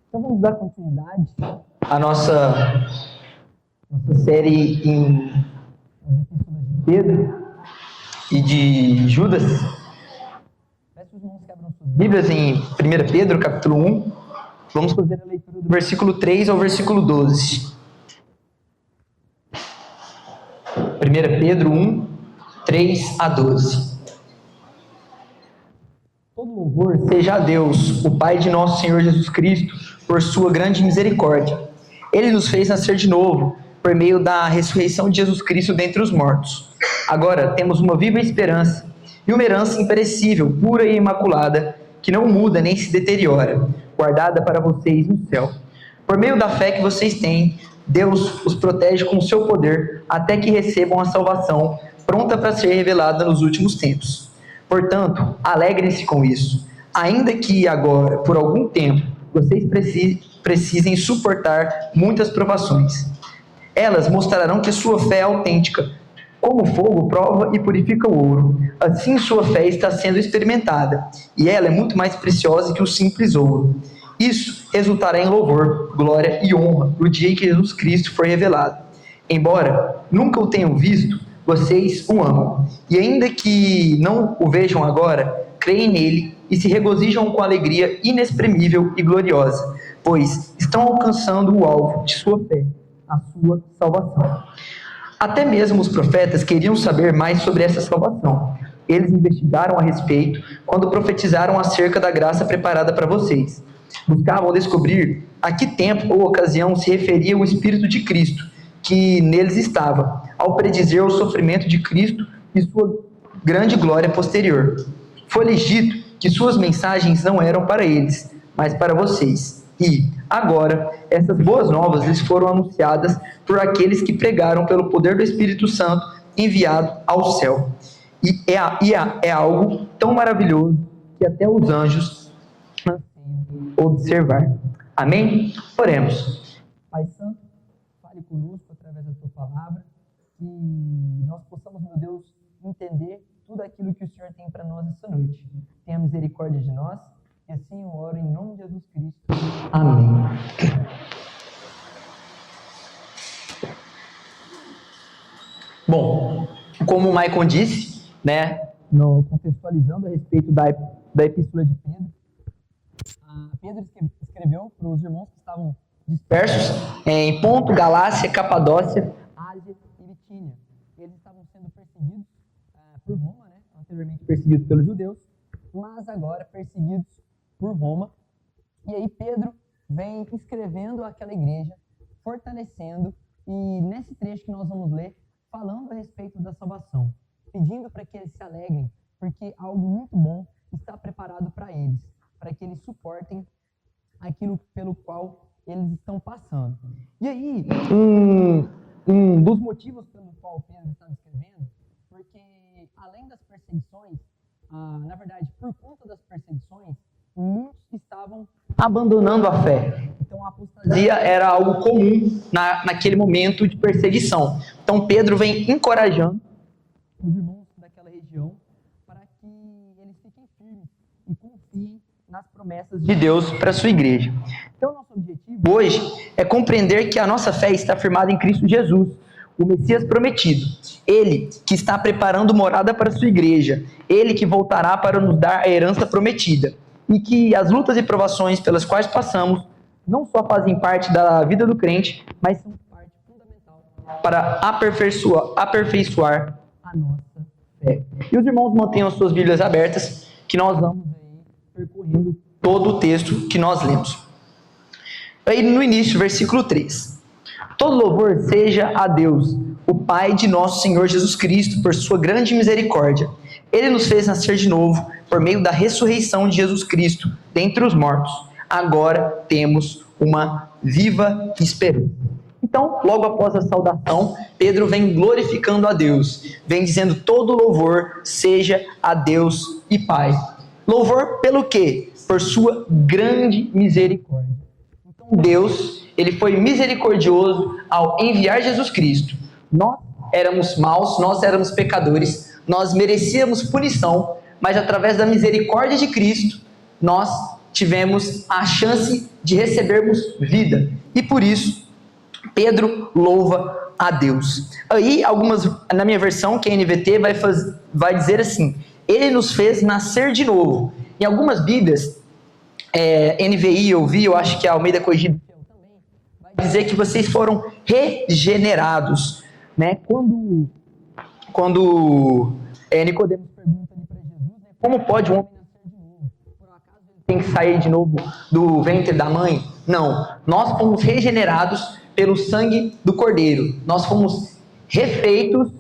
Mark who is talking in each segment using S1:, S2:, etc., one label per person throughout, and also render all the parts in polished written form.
S1: Então vamos dar continuidade à nossa série em Epístolas de Pedro e de Judas. Peço os irmãos que abram suas Bíblias em 1 Pedro, capítulo 1. Vamos fazer a leitura do versículo 3 ao versículo 12. 1 Pedro 1, 3 a 12. Todo louvor seja a Deus, o Pai de nosso Senhor Jesus Cristo, por sua grande misericórdia. Ele nos fez nascer de novo, por meio da ressurreição de Jesus Cristo dentre os mortos. Agora temos uma viva esperança e uma herança imperecível, pura e imaculada, que não muda nem se deteriora, guardada para vocês no céu. Por meio da fé que vocês têm, Deus os protege com o seu poder até que recebam a salvação, pronta para ser revelada nos últimos tempos. Portanto, alegrem-se com isso, ainda que agora, por algum tempo, vocês precisem suportar muitas provações. Elas mostrarão que sua fé é autêntica. Como o fogo prova e purifica o ouro, assim sua fé está sendo experimentada, e ela é muito mais preciosa que o simples ouro. Isso resultará em louvor, glória e honra no dia em que Jesus Cristo for revelado. Embora nunca o tenham visto, vocês o amam. E ainda que não o vejam agora, creem nele e se regozijam com alegria inexprimível e gloriosa, pois estão alcançando o alvo de sua fé, a sua salvação. Até mesmo os profetas queriam saber mais sobre essa salvação. Eles investigaram a respeito quando profetizaram acerca da graça preparada para vocês. Buscavam descobrir a que tempo ou ocasião se referia o Espírito de Cristo, que neles estava, ao predizer o sofrimento de Cristo e sua grande glória posterior. Foi-lhes dito que suas mensagens não eram para eles, mas para vocês. E, agora, essas boas novas lhes foram anunciadas por aqueles que pregaram pelo poder do Espírito Santo enviado ao céu. E é algo tão maravilhoso que até os anjos observar. Amém? Oremos. Pai Santo, fale conosco através da Tua palavra, que nós possamos, meu Deus, entender tudo aquilo que o Senhor tem para nós essa noite. Tenha misericórdia de nós, e assim eu oro em nome de Jesus Cristo. Amém. Bom, como o Maicon disse, contextualizando a respeito da Epístola de Pedro, Pedro escreveu para os irmãos que estavam dispersos em Ponto, Galácia, Capadócia, Ásia e Bitínia. Eles estavam sendo perseguidos por Roma, anteriormente perseguidos pelos judeus, mas agora perseguidos por Roma. E aí Pedro vem escrevendo aquela igreja, fortalecendo, e nesse trecho que nós vamos ler, falando a respeito da salvação, pedindo para que eles se alegrem, porque algo muito bom está preparado para eles, para que eles suportem aquilo pelo qual eles estão passando. E aí, um dos motivos pelo qual Pedro está escrevendo, porque além das perseguições, na verdade, por conta das perseguições, muitos estavam abandonando a fé. Então a apostasia era algo comum naquele momento de perseguição. Então Pedro vem encorajando os irmãos daquela região para que eles fiquem firmes e confiem nas promessas de Deus para a sua igreja. Então nosso objetivo hoje é compreender que a nossa fé está firmada em Cristo Jesus, o Messias prometido. Ele que está preparando morada para a sua igreja. Ele que voltará para nos dar a herança prometida. E que as lutas e provações pelas quais passamos não só fazem parte da vida do crente, mas são parte fundamental para aperfeiçoar a nossa fé. E os irmãos mantenham as suas Bíblias abertas, que nós vamos percorrendo todo o texto que nós lemos. Aí no início, versículo 3. Todo louvor seja a Deus, o Pai de nosso Senhor Jesus Cristo, por sua grande misericórdia. Ele nos fez nascer de novo por meio da ressurreição de Jesus Cristo dentre os mortos. Agora temos uma viva esperança. Então, logo após a saudação, Pedro vem glorificando a Deus, vem dizendo todo louvor seja a Deus e Pai. Louvor pelo quê? Por sua grande misericórdia. Então Deus, ele foi misericordioso ao enviar Jesus Cristo. Nós éramos maus, nós éramos pecadores, nós merecíamos punição, mas através da misericórdia de Cristo, nós tivemos a chance de recebermos vida. E por isso, Pedro louva a Deus. Aí, na minha versão, que é NVT, vai dizer assim: Ele nos fez nascer de novo. Em algumas Bíblias, NVI, eu acho que a Almeida Corrigida também, vai dizer que vocês foram regenerados. Né? Quando Nicodemos pergunta para Jesus, né, como pode um homem nascer de novo? Por acaso ele tem que sair de novo do ventre da mãe? Não, nós fomos regenerados pelo sangue do Cordeiro. Nós fomos refeitos,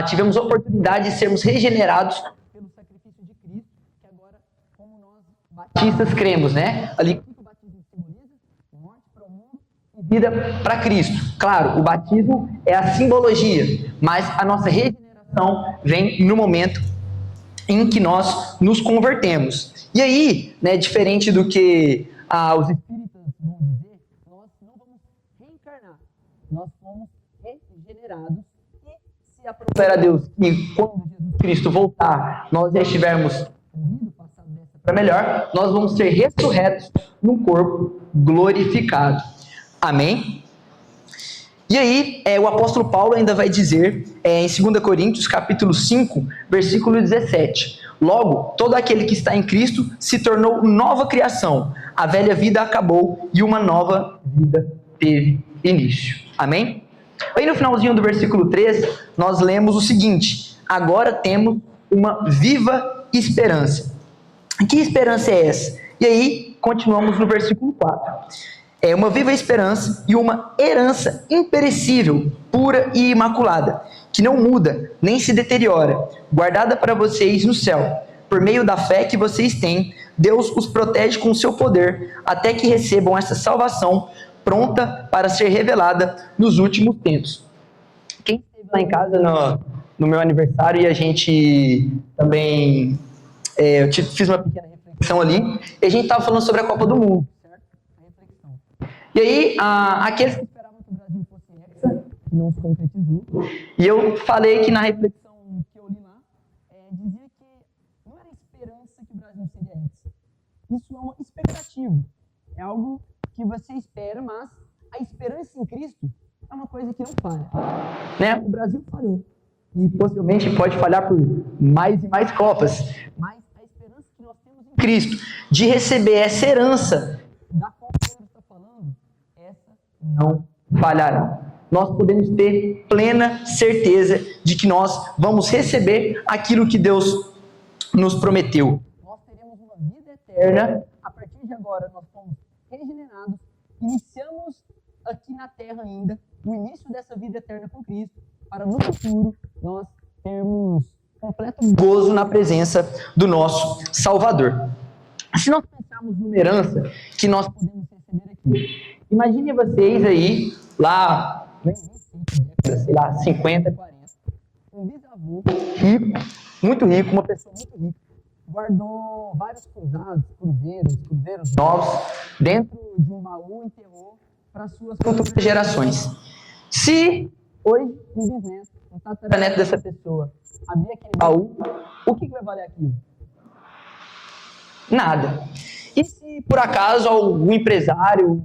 S1: tivemos a oportunidade de sermos regenerados pelo sacrifício de Cristo, que agora, como nós batistas cremos, né? Ali o batismo simboliza morte para o mundo e vida para Cristo. Claro, o batismo é a simbologia, mas a nossa regeneração vem no momento em que nós nos convertemos. E aí, né, diferente do que os espíritas vão dizer, nós não vamos reencarnar, nós fomos regenerados. E se aprover a Deus que quando Jesus Cristo voltar, nós já estivermos morrido, passado dessa para melhor, nós vamos ser ressurretos num corpo glorificado. Amém? E aí, o apóstolo Paulo ainda vai dizer, em 2 Coríntios, capítulo 5, versículo 17, logo, todo aquele que está em Cristo se tornou nova criação, a velha vida acabou e uma nova vida teve início. Amém? Aí no finalzinho do versículo 13, nós lemos o seguinte: agora temos uma viva esperança. Que esperança é essa? E aí, continuamos no versículo 4. É uma viva esperança e uma herança imperecível, pura e imaculada, que não muda, nem se deteriora, guardada para vocês no céu. Por meio da fé que vocês têm, Deus os protege com o seu poder, até que recebam essa salvação pronta para ser revelada nos últimos tempos. Quem esteve lá em casa no meu aniversário e a gente também... eu fiz uma pequena reflexão ali, e a gente estava falando sobre a Copa do Mundo. E aí, aqueles que esperavam que o Brasil fosse hexa, que não se concretizou, e eu falei que na reflexão que eu li lá, dizia que não era esperança que o Brasil seria hexa. Isso é uma expectativa. É algo que você espera, mas a esperança em Cristo é uma coisa que não falha. Né? O Brasil falhou. E possivelmente pode falhar por mais e mais Copas. Mas a esperança que nós temos em Cristo, de receber essa herança da qual Pedro está falando, não falhará. Nós podemos ter plena certeza de que nós vamos receber aquilo que Deus nos prometeu. Nós teremos uma vida eterna. A partir de agora, nós fomos regenerados. Iniciamos aqui na terra ainda o início dessa vida eterna com Cristo, para no futuro nós termos completo gozo na presença do nosso Salvador. Se nós pensarmos numa herança que nós podemos receber aqui, imagine vocês aí, lá, sei lá, 50, 40, um bisavô rico, muito rico, uma pessoa muito rica, guardou vários cruzeiros novos, dentro de um baú e enterrou para suas futuras gerações. Se hoje um bisneto, um tataraneto dessa pessoa, abrir aquele baú, o que vai valer aquilo? Nada. E se por acaso algum empresário,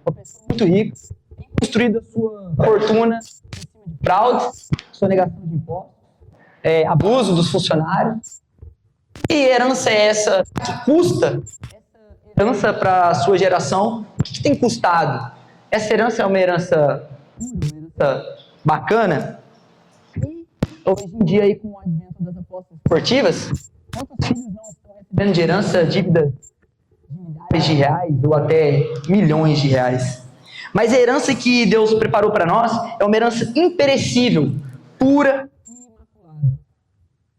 S1: uma pessoa muito rica, tem construído a sua fortuna em cima de fraudes, sonegação de impostos, abuso dos funcionários? Que herança é essa que custa? Essa herança para a sua geração, o que tem custado? Essa herança é uma herança bacana? E hoje em dia, aí, com o advento das apostas esportivas, quantos filhos não estão recebendo de herança dívidas de milhares de reais ou até milhões de reais? Mas a herança que Deus preparou para nós é uma herança imperecível, pura e imaculada.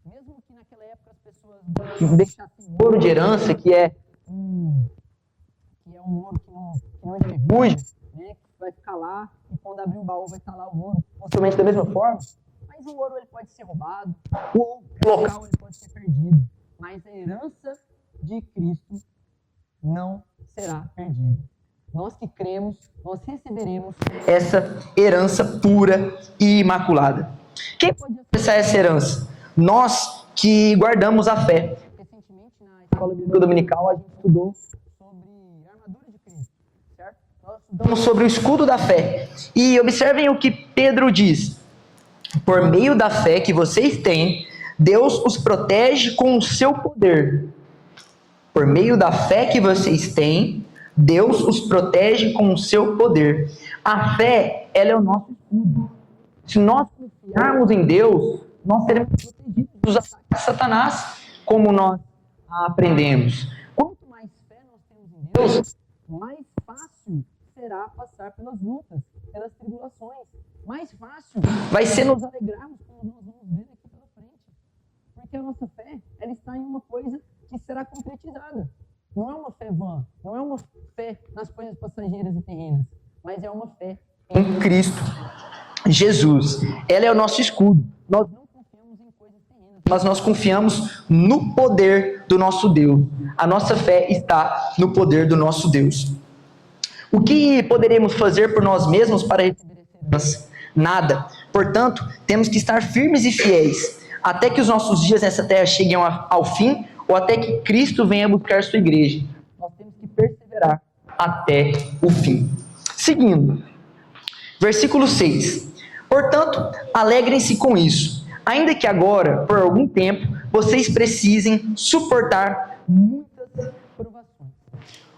S1: Mesmo que naquela época as pessoas deixassem ouro de herança, que é um ouro que não enferruja, né, que vai ficar lá e quando abrir o baú vai estar lá o ouro, possivelmente da mesma forma, mas o ouro ele pode ser roubado, ou o local ele pode ser perdido, mas a herança de Cristo não será perdida. Nós que cremos, nós receberemos essa herança pura e imaculada. Quem pode acessar essa herança? Nós que guardamos a fé. Recentemente, na escola bíblica dominical, a gente estudou estudamos sobre o escudo da fé. E observem o que Pedro diz. Por meio da fé que vocês têm, Deus os protege com o seu poder. Por meio da fé que vocês têm, Deus os protege com o seu poder. A fé, ela é o nosso escudo. Se nós confiarmos em Deus, nós seremos protegidos dos ataques de Satanás, como nós aprendemos. Quanto mais fé nós temos em Deus, mais fácil será passar pelas lutas, pelas tribulações. Mais fácil vai ser nos alegrarmos como nós vamos ver aqui pela frente. Porque a nossa fé, ela está em uma coisa que será concretizada. Não é uma fé vã, não é uma fé nas coisas passageiras e terrenas, mas é uma fé em Cristo Jesus. Ela é o nosso escudo. Nós não confiamos em coisas terrenas, mas nós confiamos no poder do nosso Deus. A nossa fé está no poder do nosso Deus. O que poderemos fazer por nós mesmos para receber essa herança? Nada. Portanto, temos que estar firmes e fiéis, até que os nossos dias nessa terra cheguem ao fim, ou até que Cristo venha buscar sua igreja. Nós temos que perseverar até o fim. Seguindo, versículo 6. Portanto, alegrem-se com isso, ainda que agora, por algum tempo, vocês precisem suportar muitas provações.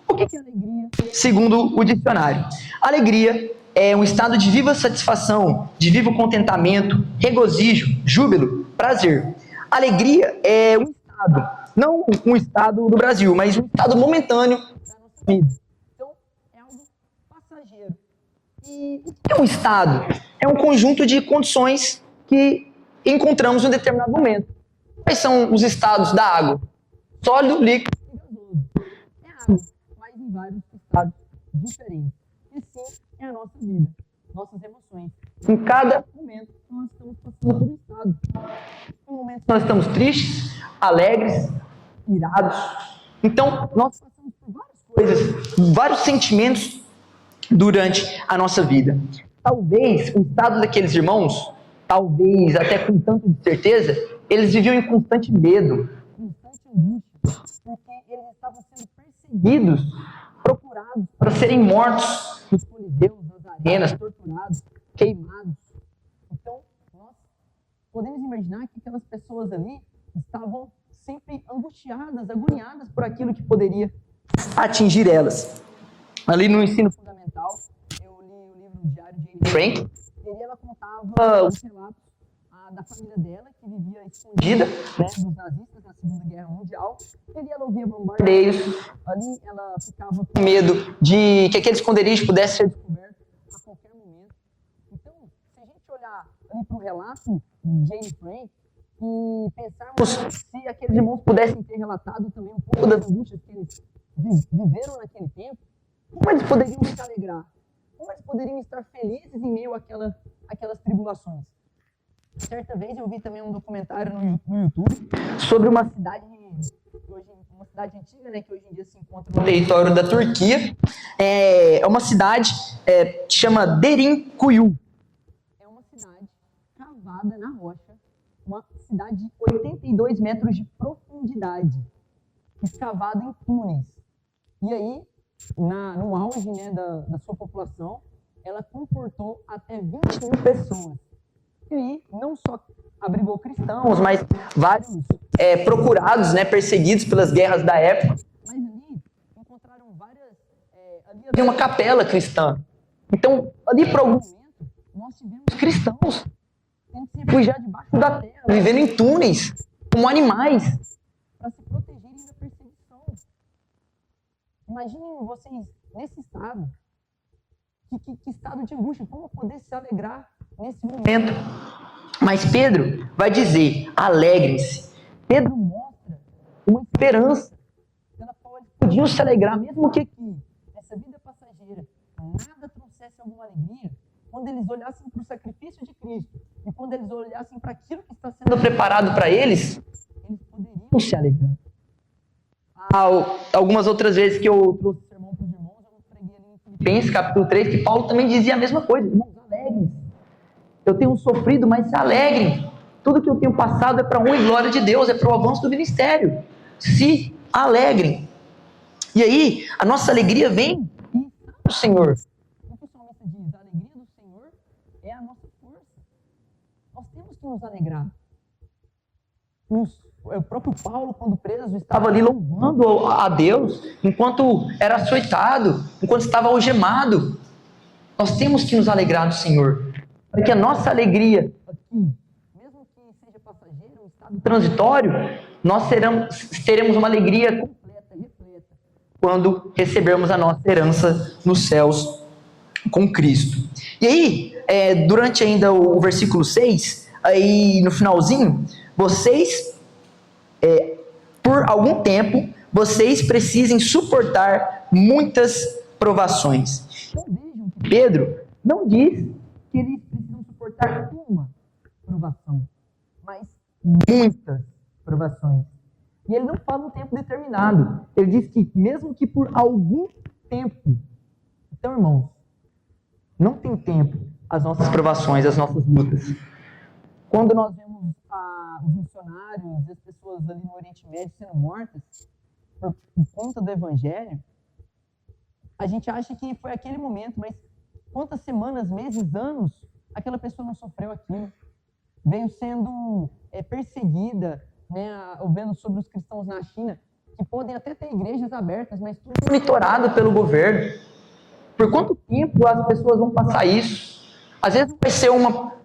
S1: O que é alegria? Segundo o dicionário, alegria é um estado de viva satisfação, de vivo contentamento, regozijo, júbilo, prazer. Alegria é um estado, não um estado do Brasil, mas um estado momentâneo da nossa vida. Então, é algo passageiro. E o que é um estado? É um conjunto de condições que encontramos em um determinado momento. Quais são os estados da água? Sólido, líquido e gasoso. É água, mas em vários estados diferentes. E assim é a nossa vida, nossas emoções. Em cada momento nós estamos passando por um estado. Em momentos nós estamos tristes, alegres, irados. Então, nós passamos por várias coisas, vários sentimentos durante a nossa vida. Talvez o estado daqueles irmãos, talvez até com tanto de certeza, eles viviam em constante medo, constante angústia, porque eles estavam sendo perseguidos, procurados para serem mortos nos coliseus, nas arenas, torturados, queimados. Então, nós podemos imaginar que aquelas pessoas ali estavam sempre angustiadas, agoniadas por aquilo que poderia atingir elas. Ali no ensino fundamental, eu li o livro Diário de Anne Frank, e ela contava os relatos da família dela, que vivia escondida, né, dos nazistas na Segunda Guerra Mundial. E ali ela ouvia bombardeios, ali ela ficava com medo de que aquele esconderijo pudesse ser descoberto a qualquer momento. Então, se a gente olhar ali para o relato de Anne Frank e pensarmos se aqueles irmãos pudessem ter relatado também um pouco das angústias que eles viveram naquele tempo, como eles poderiam se alegrar? Como eles poderiam estar felizes em meio àquelas tribulações? Certa vez eu vi também um documentário no YouTube sobre uma cidade antiga, né, que hoje em dia se encontra no território da Turquia. É uma cidade que chama Derinkuyu. É uma cidade cavada na rocha, uma cidade de 82 metros de profundidade, escavada em túneis. E aí, no auge, né, da sua população, ela comportou até 20 mil pessoas. E aí, não só abrigou cristãos, mas vários procurados, né, perseguidos pelas guerras da época. Mas ali encontraram ali havia uma capela cristã. Então, ali por algum momento, nós tivemos cristãos tendo que se refugiar debaixo da terra, vivendo em túneis, como animais, para se protegerem da perseguição. Imaginem vocês nesse estado. Que estado de angústia, como poder se alegrar nesse momento? Mas Pedro vai dizer, alegrem-se. Pedro mostra uma esperança pela qual eles podiam se alegrar, mesmo que aqui, nessa vida passageira, nada trouxesse alguma alegria. Quando eles olhassem para o sacrifício de Cristo e quando eles olhassem para aquilo que está sendo preparado para eles poderiam se alegrar. Algumas outras vezes que eu trouxe sermão para os irmãos, eu preguei ali em Filipenses, capítulo 3, que Paulo também dizia a mesma coisa. Irmãos, alegrem-se. Eu tenho sofrido, mas se alegrem. Tudo que eu tenho passado é para a honra e glória de Deus, é para o avanço do ministério. Se alegrem. E aí, a nossa alegria vem do Senhor. que nos alegrar. O próprio Paulo, quando preso, estava ali louvando a Deus, enquanto era açoitado, enquanto estava algemado. Nós temos que nos alegrar no Senhor, para que a nossa alegria aqui, mesmo que seja passageira, um estado transitório, nós teremos uma alegria completa, repleta, quando recebermos a nossa herança nos céus com Cristo. E aí, durante ainda o versículo 6, aí no finalzinho, vocês, por algum tempo, vocês precisem suportar muitas provações. Então vejam que Pedro não diz que eles precisam suportar uma provação, mas muitas provações. E ele não fala um tempo determinado. Ele diz que mesmo que por algum tempo. Então, irmãos, não tem tempo as nossas provações, as nossas lutas. Quando nós vemos os missionários e as pessoas ali no Oriente Médio sendo mortas por conta do Evangelho, a gente acha que foi aquele momento, mas quantas semanas, meses, anos, aquela pessoa não sofreu aquilo? Veio sendo perseguida, né, vendo sobre os cristãos na China, que podem até ter igrejas abertas, mas tudo monitorado pelo governo. Por quanto tempo as pessoas vão passar isso? Às vezes vai ser uma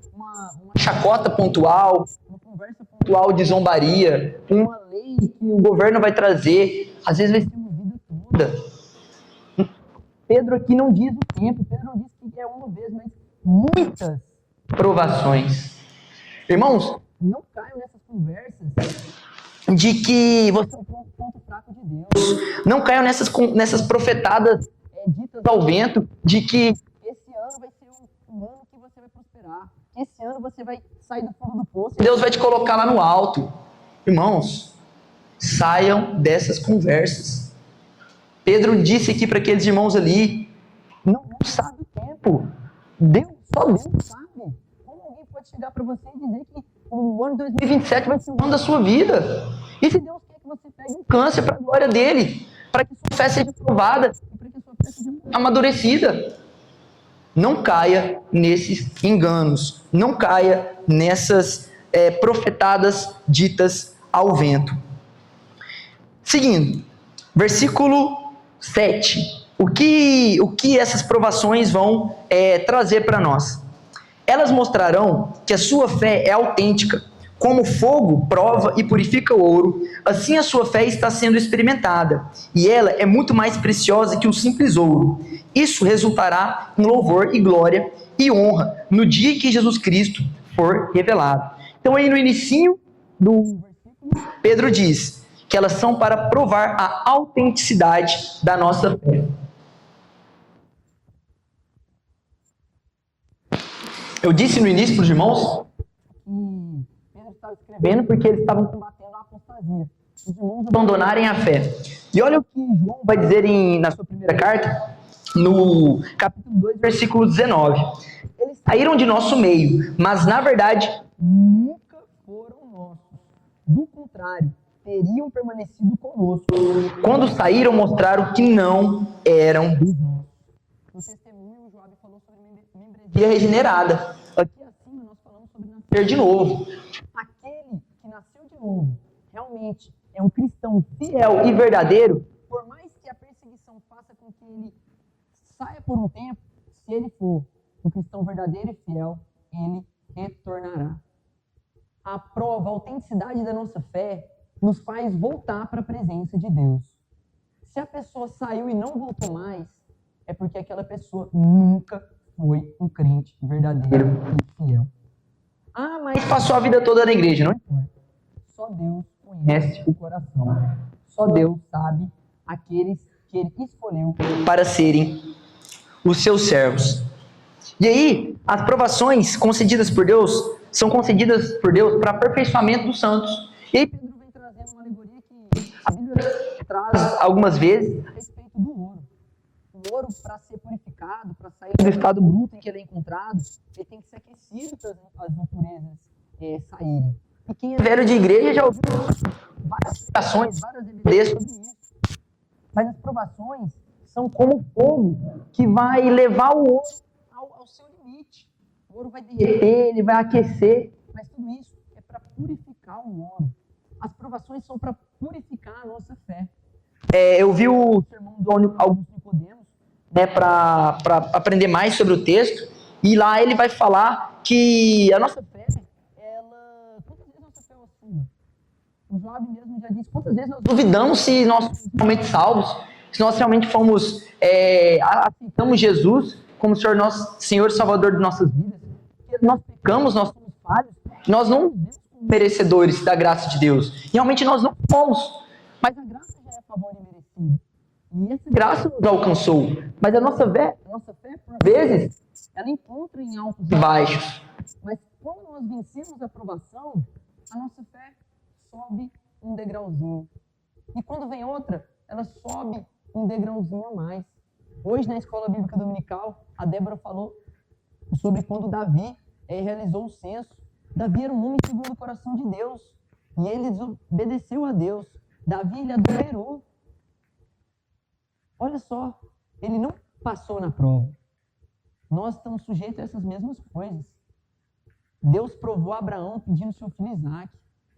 S1: chacota pontual, uma conversa pontual de zombaria, uma lei que o governo vai trazer, às vezes vai ser uma vida toda. Pedro aqui não diz o tempo, Pedro não diz que é uma vez, mas muitas provações. Irmãos, não caiam nessas conversas de que você é um ponto fraco de Deus. Não caiam nessas profetadas ditas ao vento de que esse ano vai ser um ano que você vai prosperar. Esse ano você vai sair do fundo do poço e Deus vai te colocar lá no alto. Irmãos, saiam dessas conversas. Pedro disse aqui para aqueles irmãos ali, não sabe o tempo. Só Deus sabe. Como alguém pode chegar para você e dizer que o ano de 2027 vai ser o ano da sua vida? E se Deus quer que você pegue um câncer para a glória dele, para que sua fé seja provada, e para que sua fé seja amadurecida? Não caia nesses enganos, não caia nessas profetadas ditas ao vento. Seguindo, versículo 7. O que essas provações vão trazer para nós? Elas mostrarão que a sua fé é autêntica. Como fogo prova e purifica o ouro, assim a sua fé está sendo experimentada, e ela é muito mais preciosa que o simples ouro. Isso resultará em louvor e glória e honra no dia que Jesus Cristo for revelado. Então aí no inicinho do versículo, Pedro diz que elas são para provar a autenticidade da nossa fé. Eu disse no início para os irmãos que Pedro estava escrevendo porque eles estavam combatendo a apostasia, os irmãos abandonarem a fé. E olha o que João vai dizer na sua primeira carta, no capítulo 2, versículo 19. Eles saíram de nosso meio, mas na verdade nunca foram nossos. Do contrário, teriam permanecido conosco. Quando saíram, mostraram que não eram dos nossos. No testemunho, o Joab falou sobre membresia regenerada. Aqui acima nós falamos sobre nascer de novo. Aquele que nasceu de novo realmente é um cristão fiel e verdadeiro, por mais que a perseguição faça com que ele saia por um tempo, se ele for um cristão verdadeiro e fiel, ele retornará. A prova, a autenticidade da nossa fé nos faz voltar para a presença de Deus. Se a pessoa saiu e não voltou mais, é porque aquela pessoa nunca foi um crente verdadeiro e fiel. Ah, mas passou a vida toda na igreja. Não importa. Só Deus conhece o coração. Só Deus sabe aqueles que Ele escolheu para serem os seus servos. E aí, as provações concedidas por Deus são concedidas por Deus para aperfeiçoamento dos santos. E aí, Pedro vem trazendo uma alegoria que a Bíblia traz algumas vezes a respeito do ouro. O ouro, para ser purificado, para sair do estado bruto em que ele é encontrado, ele tem que ser aquecido para as impurezas saírem. E quem é velho de igreja já ouviu várias explicações, várias evidências sobre isso. Mas as provações são como fogo que vai levar o ouro ao seu limite. O ouro vai derreter, ele vai aquecer, Mas tudo isso é para purificar o homem. As provações são para purificar a nossa fé. Eu vi o sermão do Augusto Nicodemos, né, para aprender mais sobre o texto, e lá ele vai falar que a nossa fé, quantas vezes a nossa fé oscila? O Job mesmo já disse, quantas vezes nós duvidamos se nós somos realmente salvos, se nós realmente aceitamos Jesus como Senhor e Salvador de nossas vidas, porque nós pecamos, nós somos falhos, nós não somos merecedores da graça de Deus, realmente nós não somos, mas a graça já é a favor e merecida, e essa graça nos alcançou, mas a nossa fé, por vezes, ela encontra em altos e baixos, mas quando nós vencemos a provação, a nossa fé sobe um degrauzinho. E quando vem outra, ela sobe um degrauzinho a mais. Hoje, na Escola Bíblica Dominical, a Débora falou sobre quando Davi realizou o censo. Davi era um homem segundo o coração de Deus. E ele desobedeceu a Deus. Davi, ele adulterou. Olha só, ele não passou na prova. Nós estamos sujeitos a essas mesmas coisas. Deus provou Abraão pedindo seu filho Isaac.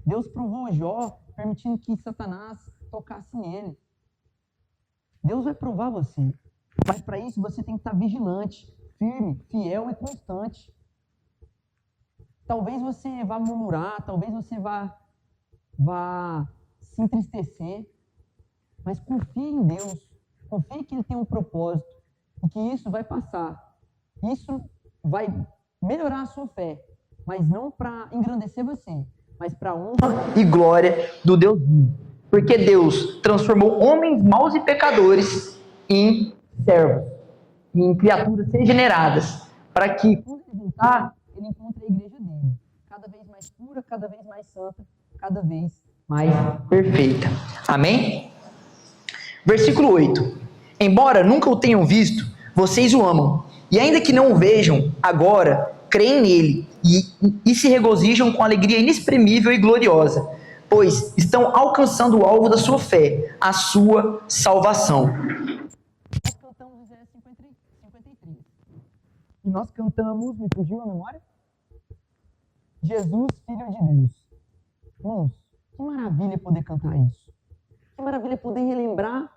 S1: Deus provou Jó, permitindo que Satanás tocasse nele. Deus vai provar você. Mas para isso você tem que estar vigilante, firme, fiel e constante. Talvez você vá murmurar, talvez você vá se entristecer. Mas confie em Deus. Confie que Ele tem um propósito e que isso vai passar. Isso vai melhorar a sua fé, mas não para engrandecer você, mas para a honra e glória do Deus vivo. Porque Deus transformou homens maus e pecadores em servos, em criaturas regeneradas, para que, quando ele voltar, ele encontre a igreja dele, cada vez mais pura, cada vez mais santa, cada vez mais perfeita. Amém? Versículo 8. Embora nunca o tenham visto, vocês o amam, e ainda que não o vejam agora, creem nele e se regozijam com alegria inexprimível e gloriosa, pois estão alcançando o alvo da sua fé, a sua salvação. Nós cantamos Isaías 53. E nós cantamos, me fugiu a memória? Jesus, Filho de Deus. Irmãos, que maravilha poder cantar isso. Que maravilha poder relembrar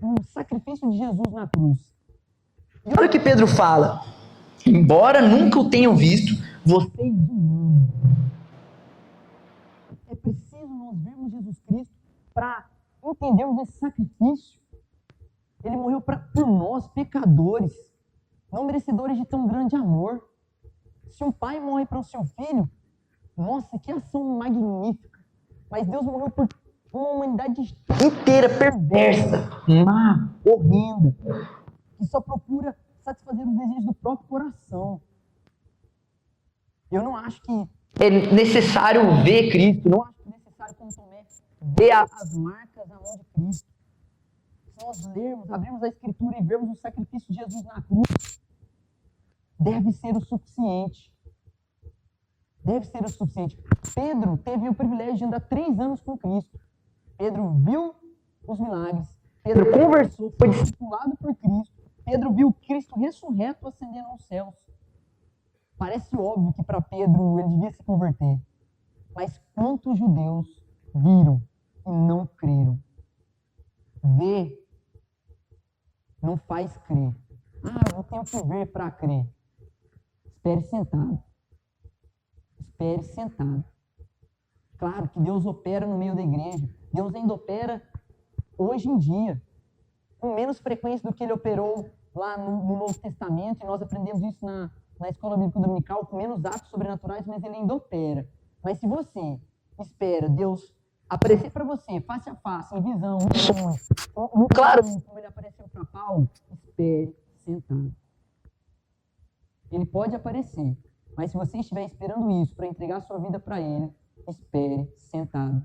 S1: o sacrifício de Jesus na cruz. E olha o que Pedro fala. Embora nunca o tenham visto, vocês o amam. É preciso nós vermos Jesus Cristo para entendermos esse sacrifício. Ele morreu por nós, pecadores, não merecedores de tão grande amor. Se um pai morre para o seu filho, nossa, que ação magnífica. Mas Deus morreu por uma humanidade inteira, perversa, má, horrenda, que só procura satisfazer os desejos do próprio coração. Eu não acho que é necessário ver Cristo, não acho que é necessário, como Tomé, ver as marcas na mão de Cristo. Se nós lermos, abrirmos a Escritura e vermos o sacrifício de Jesus na cruz, deve ser o suficiente. Deve ser o suficiente. Pedro teve o privilégio de andar 3 anos com Cristo. Pedro viu os milagres. Pedro conversou, foi discipulado por Cristo. Pedro viu Cristo ressurreto ascendendo aos céus. Parece óbvio que para Pedro ele devia se converter. Mas quantos judeus viram e não creram? Ver não faz crer. Eu tenho que ver para crer. Espere sentado. Espere sentado. Claro que Deus opera no meio da igreja. Deus ainda opera hoje em dia, com menos frequência do que Ele operou lá no Novo Testamento, e nós aprendemos isso na Escola Bíblica Dominical, com menos atos sobrenaturais, mas Ele ainda opera. Mas se você espera Deus aparecer para você, face a face, em visão, em sonho, claro, como Ele apareceu para Paulo, espere sentado. Ele pode aparecer, mas se você estiver esperando isso para entregar sua vida para Ele, espere sentado.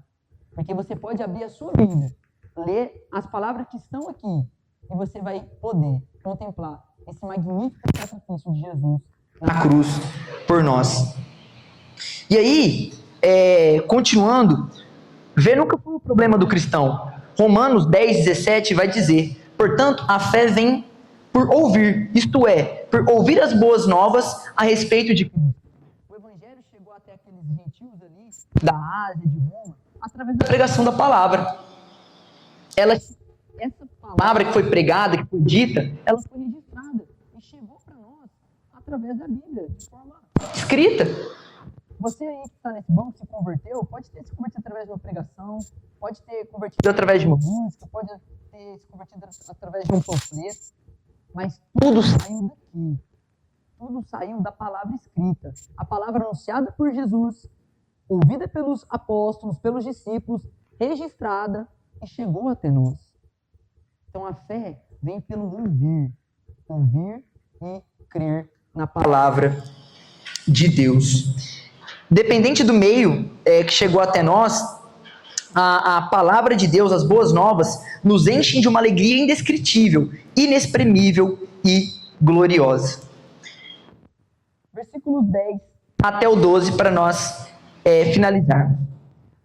S1: Porque você pode abrir a sua vida, ler as palavras que estão aqui, e você vai poder contemplar esse magnífico sacrifício de Jesus na cruz por nós. E aí, continuando, ver nunca foi o problema do cristão. Romanos 10:17 vai dizer: portanto, a fé vem por ouvir, isto é, por ouvir as boas novas a respeito de Cristo. O Evangelho chegou até aqueles gentios ali, da Ásia, de Roma, através da pregação da palavra. Essa palavra que foi pregada, que foi dita, ela foi registrada e chegou para nós através da Bíblia, de forma escrita. Você aí que está nesse banco, se converteu, pode ter se convertido através de uma pregação, pode ter convertido através de uma música, pode ter se convertido através de um panfleto, mas tudo saiu daqui. Tudo saiu da palavra escrita. A palavra anunciada por Jesus, ouvida pelos apóstolos, pelos discípulos, registrada e chegou até nós. Então a fé vem pelo ouvir e crer na palavra de Deus. Dependente do meio que chegou até nós, a palavra de Deus, as boas novas, nos enchem de uma alegria indescritível, inexprimível e gloriosa. Versículos 10 até o 12 para nós finalizarmos.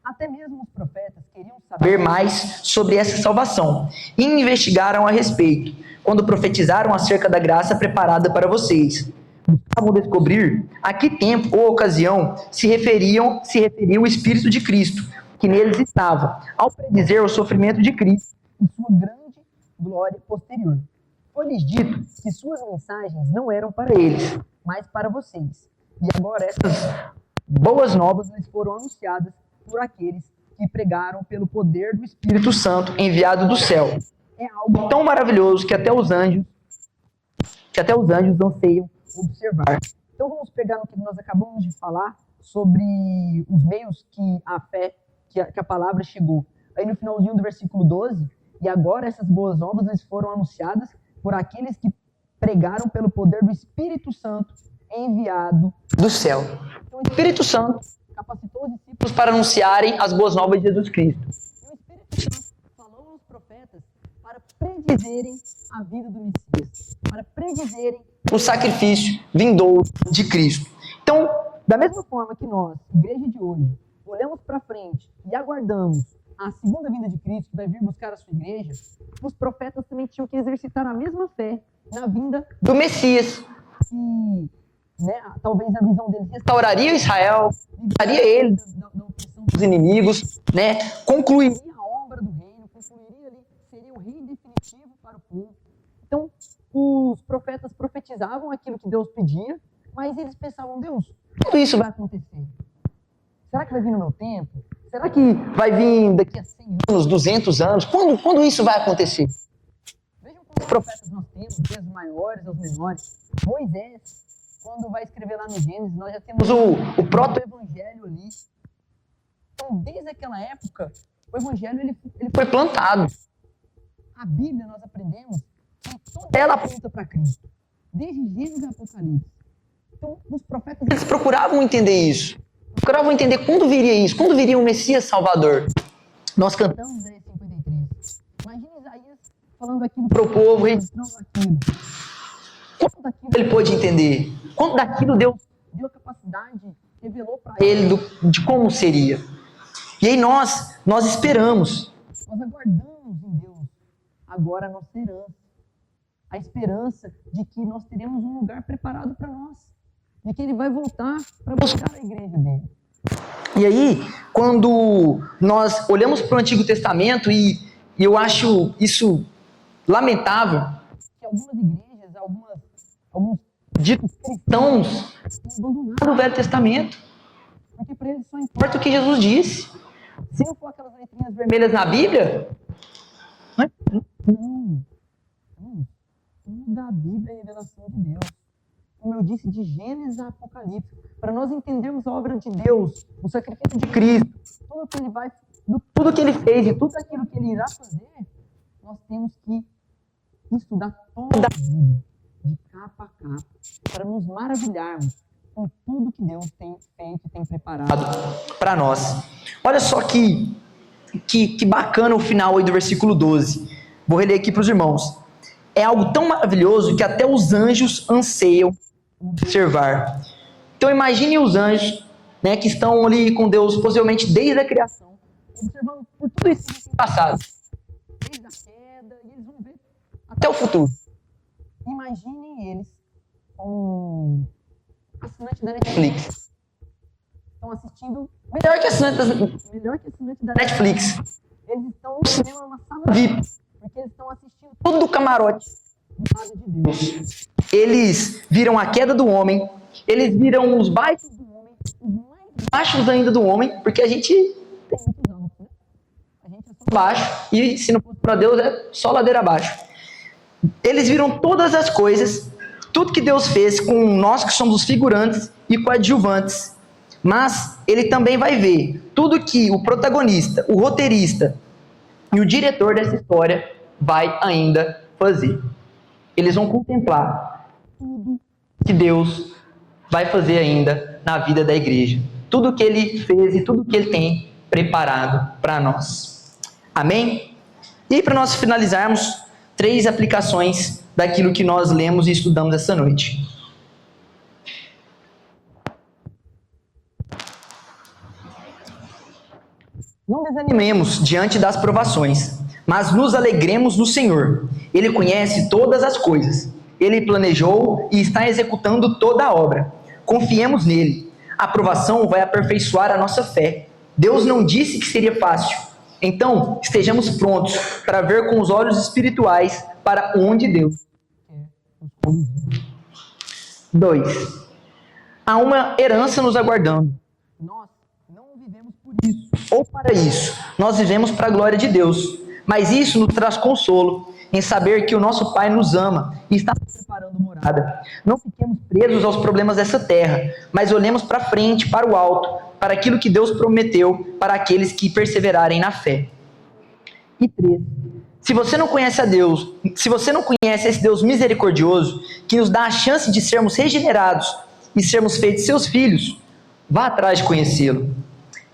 S1: Até mesmo os profetas queriam saber mais sobre essa salvação e investigaram a respeito, quando profetizaram acerca da graça preparada para vocês. Buscavam descobrir a que tempo ou ocasião se referiu o Espírito de Cristo, que neles estava, ao predizer o sofrimento de Cristo e sua grande glória posterior. Foi-lhes dito que suas mensagens não eram para eles, mas para vocês. E agora essas boas novas lhes foram anunciadas por aqueles que pregaram pelo poder do Espírito Santo enviado do céu. É algo tão maravilhoso que até os anjos anseiam observar. Então vamos pegar no que nós acabamos de falar sobre os meios que a fé, que a palavra chegou. Aí no finalzinho do versículo 12, e agora essas boas novas lhes foram anunciadas por aqueles que pregaram pelo poder do Espírito Santo enviado do céu. Então o Espírito Santo capacitou os discípulos para anunciarem as boas novas de Jesus Cristo. E o Espírito Santo falou aos profetas para predizerem a vida do Messias, para predizerem o sacrifício vindouro de Cristo. Então, da mesma forma que nós, igreja de hoje, olhamos para frente e aguardamos a segunda vinda de Cristo, que vai vir buscar a sua igreja, os profetas também tinham que exercitar a mesma fé na vinda do Messias, que talvez a visão deles restauraria Israel, livraria ele da opressão dos inimigos, concluiria a obra do reino, concluiria ali, seria o reino definitivo para o povo. Então, os profetas profetizavam aquilo que Deus pedia, mas eles pensavam, Deus, quando isso vai acontecer? Será que vai vir no meu tempo? Será que vai vir daqui a 100 anos, 200 anos? Quando isso vai acontecer? Vejam quantos profetas nós temos, desde os maiores aos menores. Moisés, quando vai escrever lá no Gênesis, nós já temos o proto-evangelho ali. Então, desde aquela época, o evangelho ele foi plantado. A Bíblia, nós aprendemos que toda ela aponta para Cristo, desde Gênesis a Apocalipse. Então, os profetas eles procuravam entender isso. Procuravam entender quando viria isso, quando viria o Messias Salvador. Nós cantamos Isaías 53. Imagina Isaías falando aquilo para o povo, registrando aquilo. Quanto daquilo ele pôde entender? Quanto daquilo Deus deu capacidade, revelou para ele de como seria? E aí nós esperamos. Nós aguardamos em Deus agora a nossa herança. A esperança de que nós teremos um lugar preparado para nós. De que ele vai voltar para buscar a igreja dele. E aí, quando nós olhamos para o Antigo Testamento, e eu acho isso lamentável, que algumas igrejas, alguns ditos cristãos, têm abandonado o Velho Testamento. Porque para eles só importa o que Jesus disse. Se não for aquelas letrinhas vermelhas na Bíblia, não. Tudo da Bíblia é a revelação de Deus. Como eu disse, de Gênesis a Apocalipse, para nós entendermos a obra de Deus, o sacrifício de Cristo, tudo que ele fez e tudo aquilo que ele irá fazer, nós temos que estudar toda a Bíblia, de capa a capa, para nos maravilharmos com tudo que Deus tem feito e tem preparado para nós. Olha só que bacana o final aí do versículo 12. Vou reler aqui para os irmãos. É algo tão maravilhoso que até os anjos anseiam observar. Então imagine os anjos, que estão ali com Deus possivelmente desde a criação, observando por tudo isso que tem passado, desde a queda, e eles vão ver até o futuro. Imagine eles como assinante da Netflix. estão assistindo melhor que assinante da Netflix. Eles estão no cinema numa sala VIP, porque eles estão assistindo tudo do camarote do lado de Deus. Eles viram a queda do homem, eles viram os baixos do homem, os mais baixos ainda do homem, porque a gente tem muitos altos, né? A gente é só baixo, e se não fosse para Deus é só ladeira abaixo. Eles viram todas as coisas, tudo que Deus fez com nós que somos os figurantes e coadjuvantes. Mas ele também vai ver tudo que o protagonista, o roteirista e o diretor dessa história vai ainda fazer. Eles vão contemplar tudo que Deus vai fazer ainda na vida da igreja. Tudo que ele fez e tudo que ele tem preparado para nós. Amém? E para nós finalizarmos, 3 aplicações daquilo que nós lemos e estudamos essa noite. Não desanimemos diante das provações, mas nos alegremos no Senhor. Ele conhece todas as coisas. Ele planejou e está executando toda a obra. Confiemos nele. A provação vai aperfeiçoar a nossa fé. Deus não disse que seria fácil. Então, estejamos prontos para ver com os olhos espirituais para onde Deus quer nos conduzir. 2. Há uma herança nos aguardando. Nós não vivemos por isso ou para isso. Nós vivemos para a glória de Deus. Mas isso nos traz consolo em saber que o nosso Pai nos ama e está nos preparando morada. Não fiquemos presos aos problemas dessa terra, mas olhemos para frente, para o alto, para aquilo que Deus prometeu para aqueles que perseverarem na fé. E 3. Se você não conhece a Deus, se você não conhece esse Deus misericordioso, que nos dá a chance de sermos regenerados e sermos feitos seus filhos, vá atrás de conhecê-lo.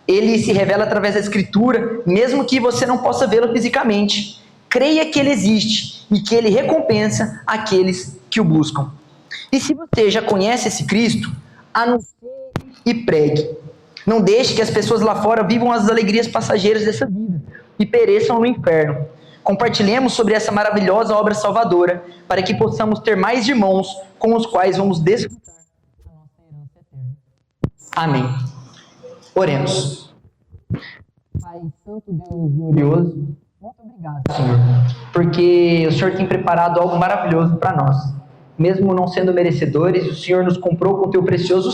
S1: Ele se revela através da Escritura, mesmo que você não possa vê-lo fisicamente. Creia que ele existe e que ele recompensa aqueles que o buscam. E se você já conhece esse Cristo, anuncie e pregue. Não deixe que as pessoas lá fora vivam as alegrias passageiras dessa vida e pereçam no inferno. Compartilhemos sobre essa maravilhosa obra salvadora, para que possamos ter mais irmãos com os quais vamos desfrutar a nossa herança eterna. Amém. Oremos. Pai Santo, Deus glorioso, muito obrigado, Senhor, porque o Senhor tem preparado algo maravilhoso para nós. Mesmo não sendo merecedores, o Senhor nos comprou com o teu precioso